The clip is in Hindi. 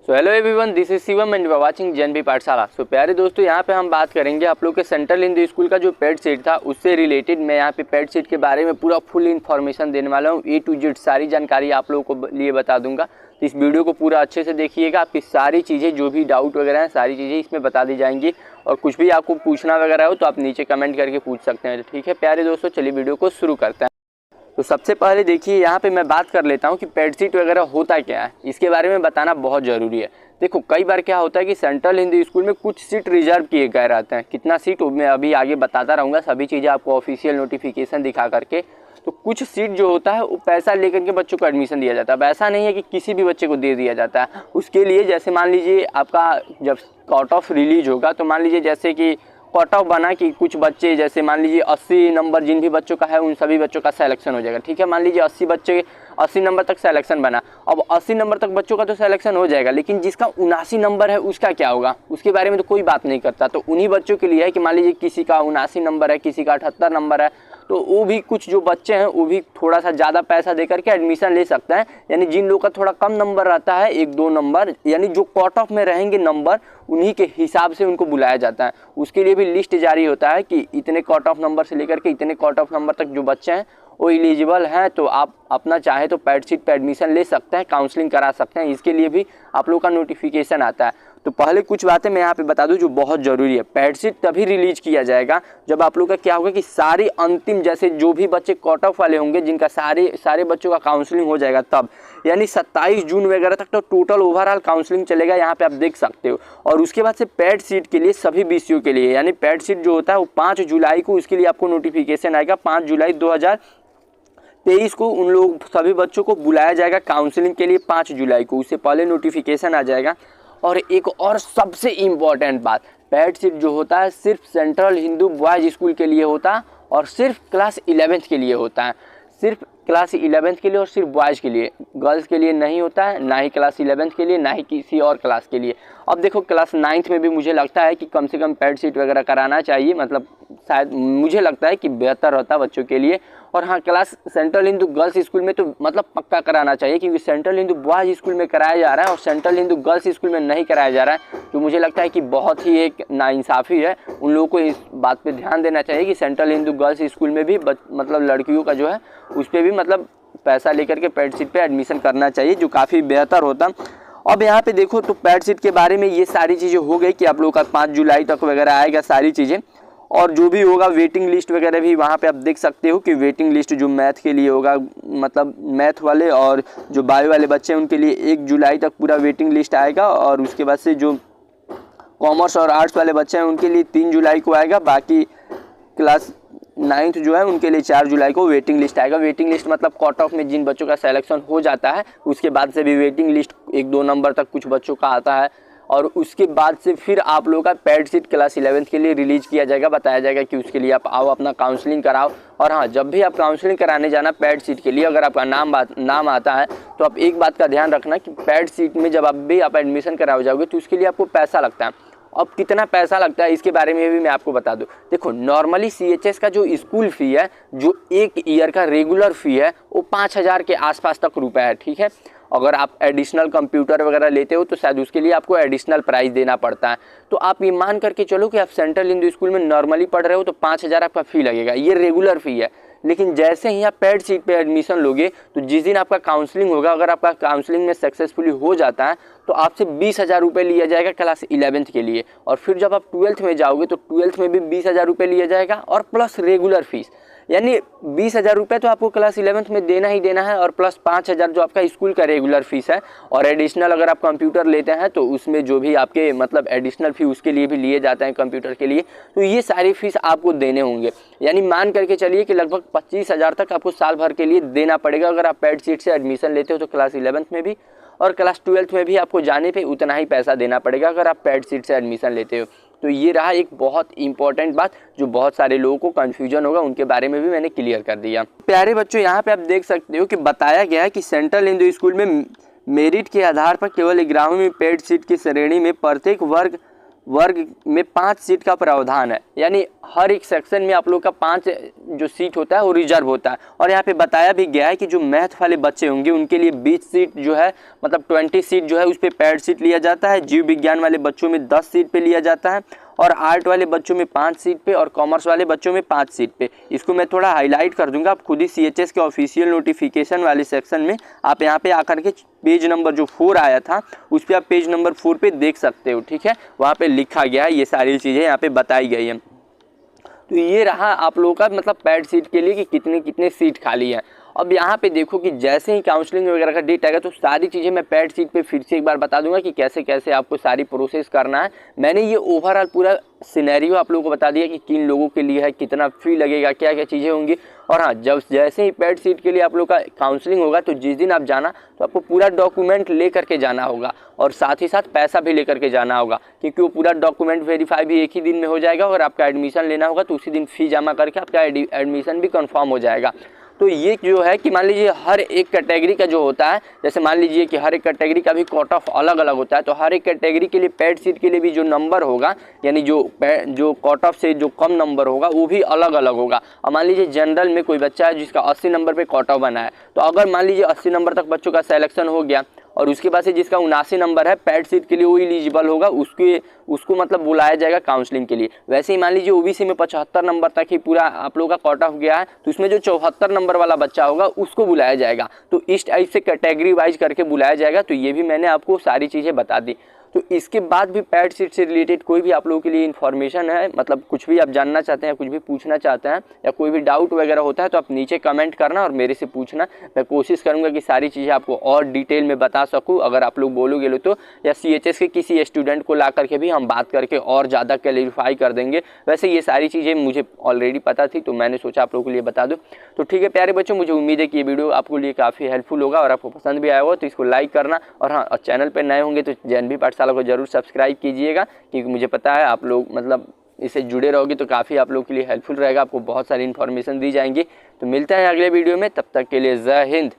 So hello everyone, this is Shivam and you are watching JNB Pathshala. So प्यारे दोस्तों, यहाँ पे हम बात करेंगे आप लोग के सेंट्रल हिंदू स्कूल का जो पेड सीट था उससे रिलेटेड। मैं यहाँ पे पेड सीट के बारे में पूरा फुल इन्फॉर्मेशन देने वाला हूँ। ए टू जेड सारी जानकारी आप लोगों को लिए बता दूंगा। तो इस वीडियो को पूरा अच्छे से देखिएगा। आपकी सारी चीज़ें जो भी डाउट वगैरह हैं सारी चीज़ें इसमें बता दी जाएंगी। और कुछ भी आपको पूछना वगैरह हो तो आप नीचे कमेंट करके पूछ सकते हैं। ठीक है प्यारे दोस्तों, चलिए वीडियो को शुरू करते हैं। तो सबसे पहले देखिए, यहाँ पे मैं बात कर लेता हूँ कि पेड सीट वगैरह होता क्या है, इसके बारे में बताना बहुत ज़रूरी है। देखो, कई बार क्या होता है कि सेंट्रल हिंदू स्कूल में कुछ सीट रिजर्व किए गए रहते हैं। कितना सीट मैं अभी आगे बताता रहूँगा, सभी चीज़ें आपको ऑफिशियल नोटिफिकेशन दिखा करके। तो कुछ सीट जो होता है वो पैसा लेकर के बच्चों को एडमिशन दिया जाता है। अब ऐसा नहीं है कि किसी भी बच्चे को दे दिया जाता है। उसके लिए जैसे मान लीजिए आपका जब कट ऑफ रिलीज होगा तो मान लीजिए जैसे कि कट ऑफ बना कि कुछ बच्चे, जैसे मान लीजिए 80 नंबर जिन भी बच्चों का है उन सभी बच्चों का सिलेक्शन हो जाएगा। ठीक है, मान लीजिए 80 बच्चे 80 नंबर तक सिलेक्शन बना। अब 80 नंबर तक बच्चों का तो सिलेक्शन हो जाएगा, लेकिन जिसका 79 नंबर है उसका क्या होगा, उसके बारे में तो कोई बात नहीं करता। तो उन्हीं बच्चों के लिए है कि मान लीजिए किसी का 79 नंबर है, किसी का 78 नंबर है, तो वो भी कुछ जो बच्चे हैं वो भी थोड़ा सा ज़्यादा पैसा देकर के एडमिशन ले सकते हैं। यानी जिन लोगों का थोड़ा कम नंबर रहता है, 1-2 नंबर, यानी जो कट ऑफ में रहेंगे नंबर, उन्हीं के हिसाब से उनको बुलाया जाता है। उसके लिए भी लिस्ट जारी होता है कि इतने कट ऑफ नंबर से लेकर के इतने कट ऑफ नंबर तक जो बच्चे हैं वो एलिजिबल हैं, तो आप अपना चाहे तो पेड सीट पर एडमिशन ले सकते हैं, काउंसलिंग करा सकते हैं। इसके लिए भी आप लोग का नोटिफिकेशन आता है। तो पहले कुछ बातें मैं यहाँ पे बता दूं जो बहुत ज़रूरी है। पेड सीट तभी रिलीज किया जाएगा जब आप लोग का क्या होगा कि सारी अंतिम, जैसे जो भी बच्चे कट ऑफ वाले होंगे जिनका सारे बच्चों का काउंसलिंग हो जाएगा तब, यानी 27 जून वगैरह तक तो टोटल ओवरऑल काउंसलिंग चलेगा, यहाँ पे आप देख सकते हो। और उसके बाद से पेड सीट के लिए सभी बीसीयू के लिए, यानी पेड सीट जो होता है वो 5 जुलाई को उसके लिए आपको नोटिफिकेशन आएगा। 5 जुलाई 2023 को उन लोग सभी बच्चों को बुलाया जाएगा काउंसलिंग के लिए। 5 जुलाई को, उससे पहले नोटिफिकेशन आ जाएगा। और एक और सबसे इम्पॉर्टेंट बात, पेड सीट जो होता है सिर्फ सेंट्रल हिंदू बॉयज़ स्कूल के लिए होता है और सिर्फ क्लास 11th के लिए होता है। सिर्फ क्लास 11th के लिए और सिर्फ बॉयज़ के लिए, गर्ल्स के लिए नहीं होता है, ना ही क्लास 11th के लिए, ना ही किसी और क्लास के लिए। अब देखो, क्लास 9th में भी मुझे लगता है कि कम से कम पेड सीट वगैरह कराना चाहिए, मतलब शायद मुझे लगता है कि बेहतर होता बच्चों के लिए। और हाँ, class central Hindu girls school में तो मतलब पक्का कराना चाहिए, क्योंकि सेंट्रल हिंदू बॉयज़ स्कूल में कराया जा रहा है और सेंट्रल हिंदू गर्ल्स स्कूल में नहीं कराया जा रहा है, जो मुझे लगता है कि बहुत ही एक नाइंसाफ़ी है। उन लोगों को इस बात पे ध्यान देना चाहिए कि सेंट्रल हिंदू गर्ल्स स्कूल में भी मतलब लड़कियों का जो है उस पर भी मतलब पैसा लेकर के पेड सीट पे एडमिशन करना चाहिए, जो काफ़ी बेहतर होता। अब यहाँ पे देखो, तो पेड सीट के बारे में ये सारी चीज़ें हो गई कि आप लोगों का 5 जुलाई तक वगैरह आएगा सारी चीज़ें। और जो भी होगा वेटिंग लिस्ट वगैरह भी वहाँ पे आप देख सकते हो कि वेटिंग लिस्ट जो मैथ के लिए होगा, मतलब मैथ वाले और जो बायो वाले बच्चे हैं उनके लिए 1 जुलाई तक पूरा वेटिंग लिस्ट आएगा। और उसके बाद से जो कॉमर्स और आर्ट्स वाले बच्चे हैं उनके लिए 3 जुलाई को आएगा। बाकी क्लास 9th जो है उनके लिए 4 जुलाई को वेटिंग लिस्ट आएगा। वेटिंग लिस्ट मतलब कट ऑफ में जिन बच्चों का सिलेक्शन हो जाता है उसके बाद से भी वेटिंग लिस्ट 1-2 नंबर तक कुछ बच्चों का आता है। और उसके बाद से फिर आप लोगों का पेड सीट क्लास 11th के लिए रिलीज किया जाएगा। बताया जाएगा कि उसके लिए आप आओ, अपना काउंसलिंग कराओ। और हाँ, जब भी आप काउंसलिंग कराने जाना पेड सीट के लिए, अगर आपका नाम आता है तो आप एक बात का ध्यान रखना कि पेड सीट में जब आप एडमिशन कराओ जाओगे तो उसके लिए आपको पैसा लगता है। अब कितना पैसा लगता है इसके बारे में भी मैं आपको बता दूं। देखो, नॉर्मली CHS का जो स्कूल फ़ी है, जो 1 ईयर का रेगुलर फ़ी है, वो 5000 के आसपास तक रुपए है। ठीक है, अगर आप एडिशनल कंप्यूटर वगैरह लेते हो तो शायद उसके लिए आपको एडिशनल प्राइस देना पड़ता है। तो आप ये मान करके चलो कि आप सेंट्रल हिंदू स्कूल में नॉर्मली पढ़ रहे हो तो 5000 आपका फ़ी लगेगा, ये रेगुलर फ़ी है। लेकिन जैसे ही आप पेड सीट पे एडमिशन लोगे तो जिस दिन आपका काउंसलिंग होगा, अगर आपका काउंसलिंग में सक्सेसफुली हो जाता है तो आपसे 20,000 रुपये लिया जाएगा क्लास 11th के लिए। और फिर जब आप 12th में जाओगे तो 12th में भी 20,000 रुपये लिया जाएगा और प्लस रेगुलर फीस, यानी 20,000 रुपये तो आपको क्लास 11th में देना ही देना है। और प्लस 5,000 जो आपका स्कूल का रेगुलर फीस है। और एडिशनल अगर आप कंप्यूटर लेते हैं तो उसमें जो भी आपके मतलब एडिशनल फी उसके लिए भी लिए जाते हैं कंप्यूटर के लिए, तो ये सारी फीस आपको देने होंगे। यानी मान करके चलिए कि लगभग 25,000 तक आपको साल भर के लिए देना पड़ेगा अगर आप पेड सीट से एडमिशन लेते हो तो क्लास 11th में भी। और क्लास 12th में भी आपको जाने पे उतना ही पैसा देना पड़ेगा अगर आप पेड सीट से एडमिशन लेते हो। तो ये रहा एक बहुत इंपॉर्टेंट बात जो बहुत सारे लोगों को कन्फ्यूजन होगा, उनके बारे में भी मैंने क्लियर कर दिया। प्यारे बच्चों, यहाँ पे आप देख सकते हो कि बताया गया है कि सेंट्रल हिंदू स्कूल में मेरिट के आधार पर केवल 11वीं पेड सीट की श्रेणी में प्रत्येक वर्ग वर्ग में 5 सीट का प्रावधान है, यानी हर एक सेक्शन में आप लोग का 5 जो सीट होता है वो रिजर्व होता है। और यहाँ पे बताया भी गया है कि जो मैथ वाले बच्चे होंगे उनके लिए 20 सीट जो है, मतलब 20 सीट जो है उस पर पैड सीट लिया जाता है। जीव विज्ञान वाले बच्चों में 10 सीट पे लिया जाता है, और आर्ट वाले बच्चों में 5 सीट पे, और कॉमर्स वाले बच्चों में 5 सीट पे। इसको मैं थोड़ा हाईलाइट कर दूंगा, आप खुद ही CHS के ऑफिशियल नोटिफिकेशन वाले सेक्शन में आप यहाँ पे आकर के पेज नंबर जो 4 आया था उस पर आप पेज नंबर 4 पे देख सकते हो, ठीक है। वहाँ पे लिखा गया है, ये सारी चीज़ें यहाँ पे बताई गई हैं। तो ये रहा आप लोगों का मतलब पैड सीट के लिए कि कितने कितने सीट खाली हैं। अब यहाँ पे देखो कि जैसे ही काउंसलिंग वगैरह का डेट आएगा तो सारी चीज़ें मैं पैड सीट पे फिर से एक बार बता दूंगा कि कैसे कैसे आपको सारी प्रोसेस करना है। मैंने ये ओवरऑल पूरा सिनेरियो आप लोगों को बता दिया कि किन लोगों के लिए है, कितना फी लगेगा, क्या क्या चीज़ें होंगी। और हाँ, जब जैसे ही पैड सीट के लिए आप लोग का काउंसलिंग होगा तो जिस दिन आप जाना तो आपको पूरा डॉक्यूमेंट ले करके जाना होगा, और साथ ही साथ पैसा भी ले करके जाना होगा, क्योंकि वो पूरा डॉक्यूमेंट वेरीफाई भी एक ही दिन में हो जाएगा। और आपका एडमिशन लेना होगा तो उसी दिन फ़ी जमा करके आपका एडमिशन भी कन्फर्म हो जाएगा। तो ये जो है कि मान लीजिए हर एक कैटेगरी का जो होता है, जैसे मान लीजिए कि हर एक कैटेगरी का भी कट ऑफ अलग अलग होता है, तो हर एक कैटेगरी के लिए पैड सीट के लिए भी जो नंबर होगा, यानी जो कट ऑफ से जो कम नंबर होगा वो भी अलग अलग होगा। अब मान लीजिए जनरल में कोई बच्चा है जिसका 80 नंबर पे कट ऑफ बना है, तो अगर मान लीजिए 80 नंबर तक बच्चों का सिलेक्शन हो गया और उसके बाद से जिसका 79 नंबर है पैड सीट के लिए वो एलिजिबल होगा, उसको मतलब बुलाया जाएगा काउंसलिंग के लिए। वैसे ही मान लीजिए OBC में 75 नंबर तक ही पूरा आप लोगों का कट ऑफ गया है, तो उसमें जो 74 नंबर वाला बच्चा होगा उसको बुलाया जाएगा। तो इस टाइप से कैटेगरी वाइज करके बुलाया जाएगा। तो ये भी मैंने आपको सारी चीज़ें बता दी। तो इसके बाद भी पैड सीट से रिलेटेड कोई भी आप लोगों के लिए इन्फॉर्मेशन है, मतलब कुछ भी आप जानना चाहते हैं, कुछ भी पूछना चाहते हैं, या कोई भी डाउट वगैरह होता है तो आप नीचे कमेंट करना और मेरे से पूछना। मैं कोशिश करूंगा कि सारी चीज़ें आपको और डिटेल में बता सकूं, अगर आप लोग बोलोगे तो, या CHS के किसी स्टूडेंट को ला करके भी हम बात करके और ज़्यादा क्लैरिफाई कर देंगे। वैसे ये सारी चीज़ें मुझे ऑलरेडी पता थी, तो मैंने सोचा आप लोगों के लिए बता दूँ। तो ठीक है प्यारे बच्चों, मुझे उम्मीद है कि ये वीडियो आपको लिए काफ़ी हेल्पफुल होगा और आपको पसंद भी आया होगा। तो इसको लाइक करना, और हाँ, चैनल पर नए होंगे तो JNB पाठशाला को जरूर सब्सक्राइब कीजिएगा, क्योंकि मुझे पता है आप लोग मतलब इससे जुड़े रहोगे तो काफ़ी आप लोग के लिए हेल्पफुल रहेगा, आपको बहुत सारी इन्फॉर्मेशन दी जाएंगी। तो मिलता है अगले वीडियो में, तब तक के लिए जय हिंद।